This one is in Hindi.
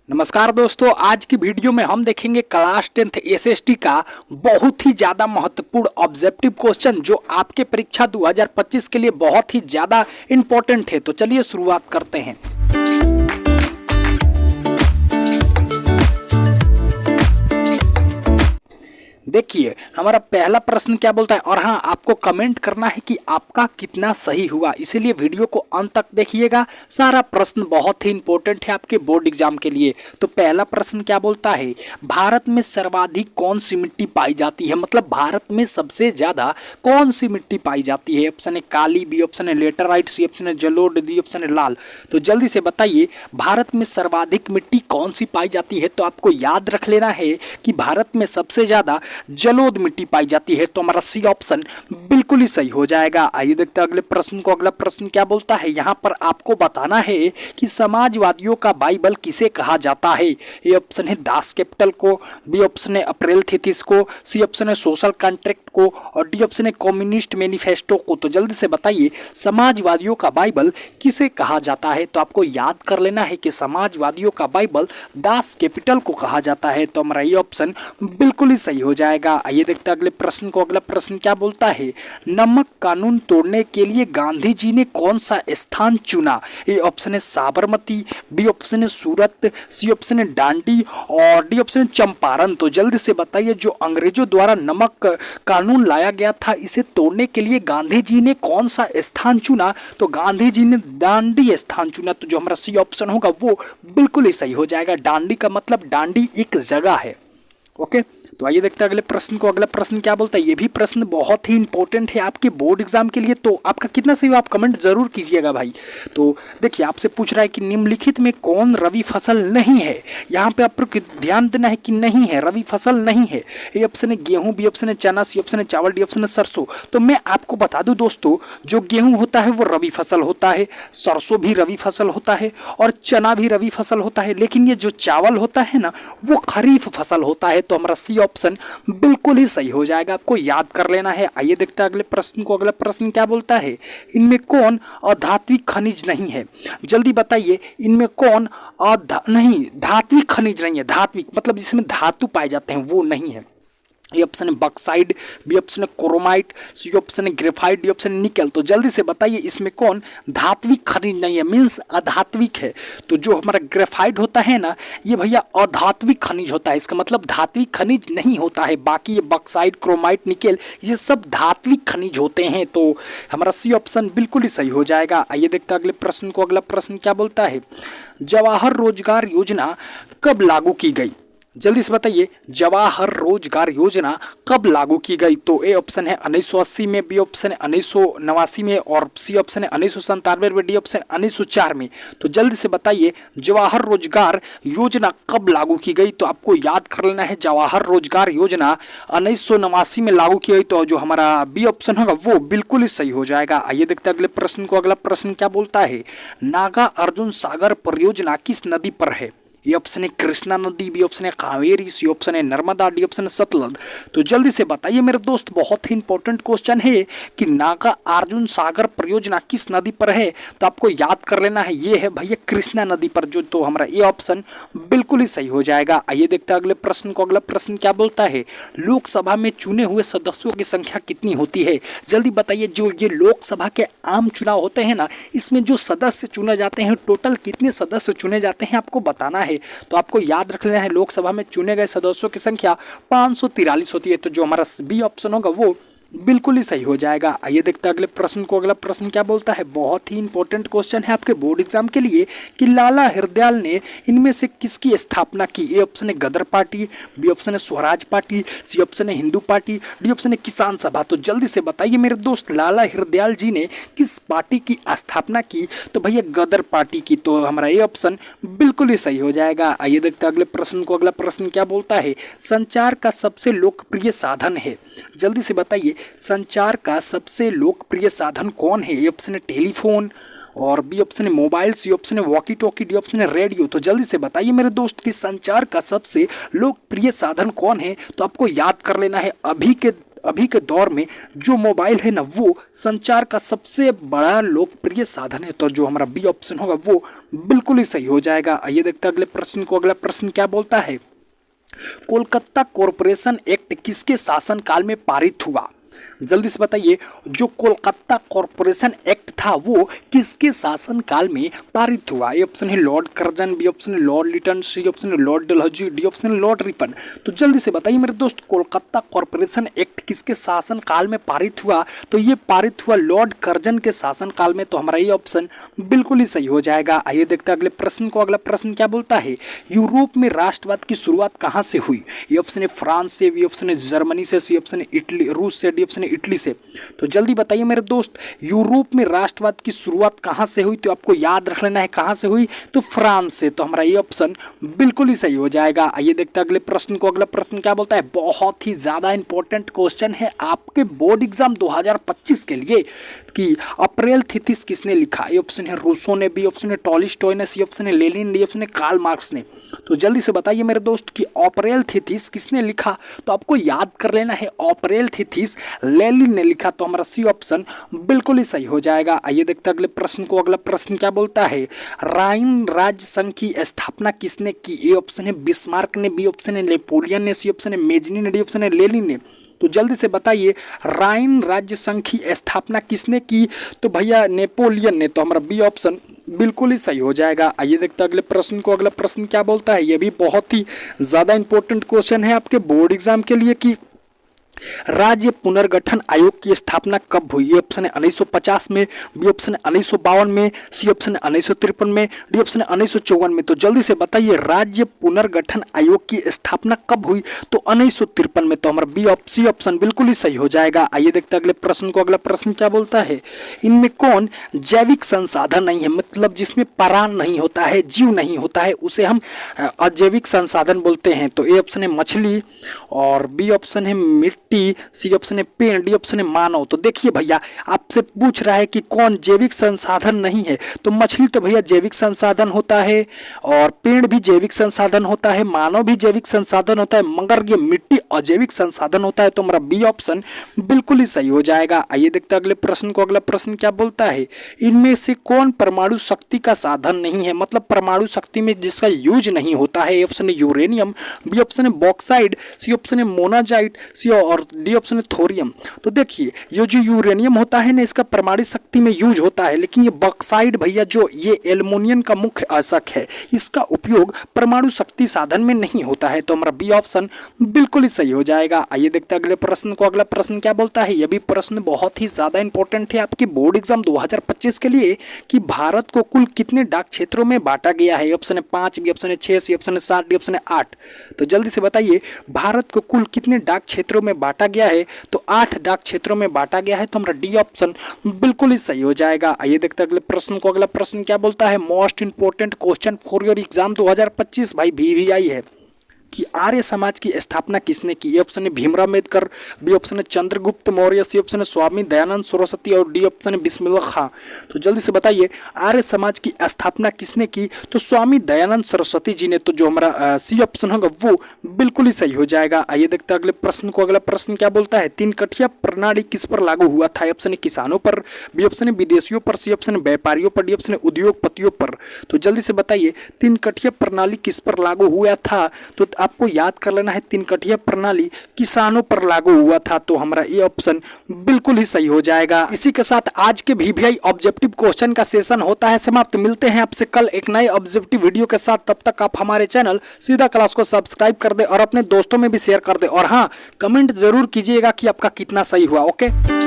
नमस्कार दोस्तों, आज की वीडियो में हम देखेंगे क्लास 10th एसएसटी का बहुत ही ज़्यादा महत्वपूर्ण ऑब्जेक्टिव क्वेश्चन जो आपके परीक्षा 2025 के लिए बहुत ही ज़्यादा इम्पोर्टेंट है। तो चलिए शुरुआत करते हैं। देखिए हमारा पहला प्रश्न क्या बोलता है, और हाँ आपको कमेंट करना है कि आपका कितना सही हुआ, इसीलिए वीडियो को अंत तक देखिएगा। सारा प्रश्न बहुत ही इंपॉर्टेंट है आपके बोर्ड एग्जाम के लिए। तो पहला प्रश्न क्या बोलता है, भारत में सर्वाधिक कौन सी मिट्टी पाई जाती है, मतलब भारत में सबसे ज्यादा कौन सी मिट्टी पाई जाती है। ऑप्शन है काली, बी ऑप्शन है लेटराइट, सी ऑप्शन है जलोढ़, डी ऑप्शन है लाल। तो जल्दी से बताइए भारत में सर्वाधिक मिट्टी कौन सी पाई जाती है। तो आपको याद रख लेना है कि भारत में सबसे ज्यादा जलोढ़ मिट्टी पाई जाती है। तो हमारा सी ऑप्शन बिल्कुल ही सही हो जाएगा। आइए देखते हैं अगले प्रश्न को। अगला प्रश्न क्या बोलता है, यहाँ पर आपको बताना है कि समाजवादियों का बाइबल किसे कहा जाता है। ए ऑप्शन है दास कैपिटल को, बी ऑप्शन है अप्रैल थीसिस को, सी ऑप्शन है सोशल कॉन्ट्रैक्ट को, और डी ऑप्शन है कम्युनिस्ट मैनिफेस्टो को। तो जल्दी से बताइए समाजवादियों का बाइबल किसे कहा जाता है। तो आपको याद कर लेना है कि समाजवादियों का बाइबल दास कैपिटल को कहा जाता है। तो हमारा ये ऑप्शन बिल्कुल ही सही हो जाएगा। आइए देखते हैं अगले प्रश्न को। अगला प्रश्न क्या बोलता है, नमक कानून तोड़ने के लिए गांधी जी ने कौन सा स्थान चुना। ए ऑप्शन है साबरमती, बी ऑप्शन है सूरत, सी ऑप्शन है डांडी, और डी ऑप्शन है चंपारण। तो जल्दी से बताइए जो अंग्रेजों द्वारा नमक कानून लाया गया था, इसे तोड़ने के लिए गांधी जी ने कौन सा स्थान चुना। तो गांधी जी ने डांडी स्थान चुना। तो जो हमारा सी ऑप्शन होगा वो बिल्कुल ही सही हो जाएगा। डांडी का मतलब डांडी एक जगह है। ओके, तो आइए देखते हैं अगले प्रश्न को। अगला प्रश्न क्या बोलता है, ये भी प्रश्न बहुत ही इंपॉर्टेंट है आपके बोर्ड एग्जाम के लिए। तो आपका कितना सही हो आप कमेंट जरूर कीजिएगा भाई। तो देखिए आपसे पूछ रहा है कि निम्नलिखित में कौन रबी फसल नहीं है। यहाँ पे आपको ध्यान देना है कि नहीं है, रबी फसल नहीं है। ए ऑप्शन है गेहूं, बी ऑप्शन है चना, सी ऑप्शन है चावल, डी ऑप्शन है सरसों। तो मैं आपको बता दूं दोस्तों, जो गेहूं होता है वो रबी फसल होता है, सरसों भी रबी फसल होता है, और चना भी रबी फसल होता है। लेकिन ये जो चावल होता है ना वो खरीफ फसल होता है। तो हमारा सी ऑप्शन बिल्कुल ही सही हो जाएगा, आपको याद कर लेना है। आइए देखते हैं अगले प्रश्न को। अगला प्रश्न क्या बोलता है, इनमें कौन अधात्विक खनिज नहीं है। जल्दी बताइए इनमें कौन नहीं धात्विक खनिज नहीं है। धात्विक मतलब जिसमें धातु पाए जाते हैं वो नहीं है। ए ऑप्शन है बक्साइड, बी ऑप्शन है क्रोमाइट, सी ऑप्शन है ग्रेफाइट, डी ऑप्शन है निकल। तो जल्दी से बताइए इसमें कौन धात्विक खनिज नहीं है, मीन्स अधात्विक है। तो जो हमारा ग्रेफाइट होता है ना ये भैया अधात्विक खनिज होता है, इसका मतलब धात्विक खनिज नहीं होता है। बाकी ये बक्साइड, क्रोमाइट, निकेल ये सब धात्विक खनिज होते हैं। तो हमारा सी ऑप्शन बिल्कुल ही सही हो जाएगा। आइए देखते हैं अगले प्रश्न को। अगला प्रश्न क्या बोलता है, जवाहर रोजगार योजना कब लागू की गई। जल्दी से बताइए जवाहर रोजगार योजना कब लागू की गई। तो ए ऑप्शन है 1980 में, बी ऑप्शन है 1989 में, और सी ऑप्शन है 1997 में, डी ऑप्शन 1904 में। तो जल्दी से बताइए जवाहर रोजगार योजना कब लागू की गई। तो आपको याद कर लेना है जवाहर रोजगार योजना 1989 में लागू की गई। तो जो हमारा बी ऑप्शन होगा वो बिल्कुल ही सही हो जाएगा। आइए देखते हैं अगले प्रश्न को। अगला प्रश्न क्या बोलता है, नागा अर्जुन सागर परियोजना किस नदी पर है। ये ऑप्शन है कृष्णा नदी, बी ऑप्शन है कावेरी, सी ऑप्शन है नर्मदा, डी ऑप्शन है सतलज। तो जल्दी से बताइए मेरे दोस्त, बहुत ही इंपॉर्टेंट क्वेश्चन है कि नागा अर्जुन सागर परियोजना किस नदी पर है। तो आपको याद कर लेना है ये है भैया कृष्णा नदी पर। जो तो हमारा ये ऑप्शन बिल्कुल ही सही हो जाएगा। आइए देखते हैं अगले प्रश्न को। अगला प्रश्न क्या बोलता है, लोकसभा में चुने हुए सदस्यों की संख्या कितनी होती है। जल्दी बताइए जो ये लोकसभा के आम चुनाव होते हैं ना इसमें जो सदस्य चुने जाते हैं टोटल कितने सदस्य चुने जाते हैं आपको बताना है। तो आपको याद रख लेना है लोकसभा में चुने गए सदस्यों की संख्या 543 होती है। तो जो हमारा बी ऑप्शन होगा वो बिल्कुल ही सही हो जाएगा। आइए देखते हैं अगले प्रश्न को। अगला प्रश्न क्या बोलता है, बहुत ही इंपॉर्टेंट क्वेश्चन है आपके बोर्ड एग्जाम के लिए कि लाला हरदयाल ने इनमें से किसकी स्थापना की। ए ऑप्शन है गदर पार्टी, बी ऑप्शन है स्वराज पार्टी, सी ऑप्शन है हिंदू पार्टी, डी ऑप्शन है किसान सभा। तो जल्दी से बताइए मेरे दोस्त लाला हरदयाल जी ने किस पार्टी की स्थापना की। तो भैया गदर पार्टी की। तो हमारा ये ऑप्शन बिल्कुल ही सही हो जाएगा। आइए देखते हैं अगले प्रश्न को। अगला प्रश्न क्या बोलता है, संचार का सबसे लोकप्रिय साधन है। जल्दी से बताइए संचार का सबसे लोकप्रिय साधन कौन है। ए ऑप्शन है टेलीफोन, और बी ऑप्शन है मोबाइल, सी ऑप्शन है वॉकी टॉकी, डी ऑप्शन है रेडियो। तो जल्दी से बताइए मेरे दोस्त कि संचार का सबसे लोकप्रिय साधन कौन है। तो आपको याद कर लेना है अभी के दौर में जो मोबाइल है ना वो संचार का सबसे बड़ा लोकप्रिय साधन है। तो जो हमारा बी ऑप्शन होगा वो बिल्कुल ही सही हो जाएगा। आइए देखते हैं अगले प्रश्न को। अगला प्रश्न क्या बोलता है, कोलकाता कॉरपोरेशन एक्ट किसके शासनकाल में पारित हुआ? जल्दी से बताइए, जो कोलकाता कॉरपोरेशन एक्ट था वो किसके शासनकाल में पारित हुआ? ए ऑप्शन है लॉर्ड कर्जन, बी ऑप्शन है लॉर्ड लिटन, सी ऑप्शन है लॉर्ड डलहौजी, डी ऑप्शन है लॉर्ड रिपन। तो जल्दी से बताइए मेरे दोस्त, कोलकाता कॉरपोरेशन एक्ट किसके शासनकाल में पारित हुआ? तो ये पारित हुआ लॉर्ड कर्जन के शासनकाल में। तो हमारा ये ऑप्शन बिल्कुल ही सही हो जाएगा। आइए देखते हैं अगले प्रश्न को। अगला प्रश्न क्या बोलता है, यूरोप में राष्ट्रवाद की शुरुआत कहाँ से हुई? ए ऑप्शन है फ्रांस से, बी ऑप्शन है जर्मनी से, सी ऑप्शन है इटली रूस से, डी ऑप्शन है इटली से। तो जल्दी बताइए मेरे दोस्त, यूरोप में राष्ट्रवाद की शुरुआत कहां से हुई? तो आपको याद रख लेना है कहां से हुई, तो फ्रांस से। तो हमारा ये ऑप्शन बिल्कुल ही सही हो जाएगा। आइए देखते हैं अगले प्रश्न को। अगला प्रश्न क्या बोलता है, बहुत ही ज्यादा इंपॉर्टेंट क्वेश्चन है आपके बोर्ड एग्जाम 2025 के लिए कि अप्रैल थीसिस किसने लिखा? ए ऑप्शन है रूसो ने, बी ऑप्शन है टॉलस्टॉय ने, सी ऑप्शन है लेनिन, डी ऑप्शन है कार्ल मार्क्स ने। तो जल्दी से बताइए मेरे दोस्त कि अप्रैल थीसिस किसने लिखा? तो आपको याद कर लेना है, अप्रैल थीसिस लेनिन ने लिखा। तो हमारा सी ऑप्शन बिल्कुल ही सही हो जाएगा। आइए देखते हैं अगले प्रश्न को। अगला प्रश्न क्या बोलता है, राइन राज्य संघ की स्थापना किसने की? ए ऑप्शन है बिस्मार्क ने, बी ऑप्शन है नेपोलियन ने, सी ऑप्शन है मेजनी ने, डी ऑप्शन है लेनिन ने। तो जल्दी से बताइए, राइन राज्य संघ की स्थापना किसने की? तो भैया नेपोलियन ने। तो हमारा बी ऑप्शन बिल्कुल ही सही हो जाएगा। आइए देखते हैं अगले प्रश्न को। अगला प्रश्न क्या बोलता है, यह भी बहुत ही ज्यादा इंपॉर्टेंट क्वेश्चन है आपके बोर्ड एग्जाम के लिए कि राज्य पुनर्गठन आयोग की स्थापना कब हुई? ए ऑप्शन है 1950 में, बी ऑप्शन है 1952 में, सी ऑप्शन है 1953 में, डी ऑप्शन है 1954 में। तो जल्दी से बताइए, राज्य पुनर्गठन आयोग की स्थापना कब हुई? तो 1953 में। तो हमारा सी ऑप्शन बिल्कुल ही सही हो जाएगा। आइए देखते हैं अगले प्रश्न को। अगला प्रश्न क्या बोलता है, इनमें कौन जैविक संसाधन नहीं है? मतलब जिसमें प्राण नहीं होता है, जीव नहीं होता है, उसे हम अजैविक संसाधन बोलते हैं। तो ए ऑप्शन है मछली, और बी ऑप्शन है मिट्टी, सी ऑप्शन है पेड़, डी ऑप्शन है मानव। तो देखिए भैया, आपसे पूछ रहा है कि कौन जैविक संसाधन नहीं है, तो मछली तो भैया जैविक संसाधन होता है, और पेड़ भी जैविक संसाधन होता है, मानव भी जैविक संसाधन होता है, मगर ये मिट्टी अजैविक संसाधन होता है। तो हमारा बी ऑप्शन बिल्कुल ही सही हो जाएगा। आइए देखते हैं अगले प्रश्न को। अगला प्रश्न क्या बोलता है, इनमें से कौन परमाणु शक्ति का साधन नहीं है? मतलब परमाणु शक्ति में जिसका यूज नहीं होता है। ए ऑप्शन है यूरेनियम, बी ऑप्शन है बॉक्साइड, सी ऑप्शन है मोनाजाइट, सी और डी ऑप्शन है थोरियम। तो देखिए, ये जो यूरेनियम होता है ना, इसका परमाणु शक्ति में यूज होता है, लेकिन ये बॉक्साइड भैया जो ये एल्युमिनियम का मुख्य आवश्यक है, इसका उपयोग परमाणु शक्ति साधन में नहीं होता है। तो हमारा बी ऑप्शन बिल्कुल ही सही हो जाएगा। आइए देखते हैं अगले प्रश्न को। अगला प्रश्न क्या बोलता है, यह भी प्रश्न बहुत ही ज्यादा इंपॉर्टेंट है आपके बोर्ड एग्जाम 2025 के लिए कि भारत को कुल कितने डाक क्षेत्रों में बांटा गया है? ऑप्शन है 5, बी ऑप्शन है 6, सी ऑप्शन है 7, डी ऑप्शन है 8। तो जल्दी से बताइए, भारत को कुल कितने डाक क्षेत्रों में बांटा गया है? तो 8 डाक क्षेत्रों में बांटा गया है। तो हमारा डी ऑप्शन बिल्कुल ही सही हो जाएगा। आइए देखते हैं अगले प्रश्न को। अगला प्रश्न क्या बोलता है, most important question for your exam 2025 भाई VVI है कि आर्य समाज की स्थापना किसने की? ए ऑप्शन है भीमराव अम्बेडकर, बी ऑप्शन है चंद्रगुप्त मौर्य, सी ऑप्शन है स्वामी दयानंद सरस्वती, और डी ऑप्शन है बिस्मिल्लाह खां। तो जल्दी से बताइए, आर्य समाज की स्थापना किसने की? तो स्वामी दयानंद सरस्वती जी ने। तो जो हमारा सी ऑप्शन होगा वो बिल्कुल ही सही हो जाएगा। आइए देखते हैं अगले प्रश्न को। अगला प्रश्न क्या बोलता है, 3 कठिया प्रणाली किस पर लागू हुआ था? ऑप्शन है किसानों पर, बी ऑप्शन है विदेशियों पर, सी ऑप्शन है व्यापारियों पर, डी ऑप्शन है उद्योगपतियों पर। तो जल्दी से बताइए, 3 कठिया प्रणाली किस पर लागू हुआ था? तो आपको याद कर लेना है, 3 कठिया प्रणाली किसानों पर लागू हुआ था। तो हमारा ये ऑप्शन बिल्कुल ही सही हो जाएगा। इसी के साथ आज के VVI ऑब्जेक्टिव क्वेश्चन का सेशन होता है समाप्त। मिलते हैं आपसे कल एक नए ऑब्जेक्टिव वीडियो के साथ। तब तक आप हमारे चैनल सीधा क्लास को सब्सक्राइब कर दे और अपने दोस्तों में भी शेयर कर दे, और हाँ, कमेंट जरूर कीजिएगा कि आपका कितना सही हुआ। ओके।